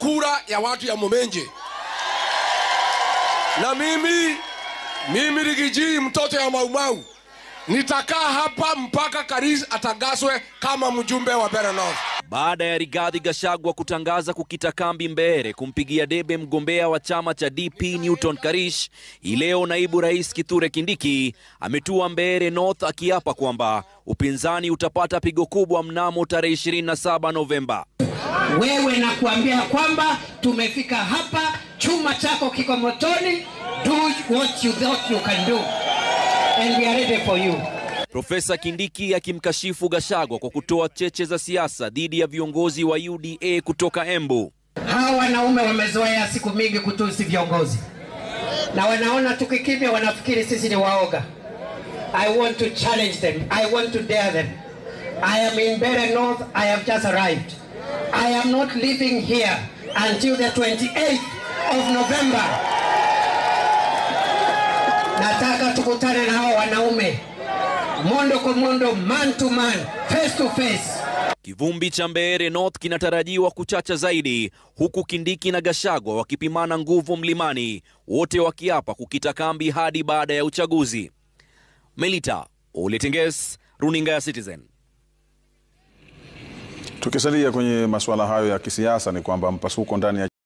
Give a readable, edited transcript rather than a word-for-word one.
kura ya watu ya Momenje. Na mimi Rigiji mtoto ya Maumau nitakaa hapa mpaka Karis atangazwe kama mjumbe wa Mbeere North. Baada ya Rigathi Gachagua kutangaza kukita kambi Mbeere kumpigia debe mgombea wa chama cha DP Newton Karish, leo naibu rais Kithure Kindiki ametua Mbeere North akiapa kwamba upinzani utapata pigo kubwa mnamo tarehe 27 Novemba. Wewe nakuambia kwamba tumefika hapa, chuma chako kiko motoni, do what you thought you can do and we are ready for you. Profesa Kindiki akimkashifu Gachagua kwa kutoa cheche za siasa dhidi ya viongozi wa UDA kutoka Embu. Hawa wanaume wamezoea siku mingi kutusi viongozi, na wanaona tukikimya wanafikiri sisi ni waoga. I want to challenge them. I want to dare them. I am in Mbeere North. I have just arrived. I am not leaving here until the 28th of November. Nataka tukutane na hao wanaume mondo kwa mondo, man to man, face to face. Kivumbi cha Mbeere North kinatarajiwa kuchacha zaidi, huku Kindiki na Gachagua wakipimana nguvu mlimani, wote wakiapa kukita kambi hadi baada ya uchaguzi. Melita Oletenges, runinga ya Citizen. Tukisalia kwenye masuala hayo ya kisiasa ni kwamba mpasuko ndani ya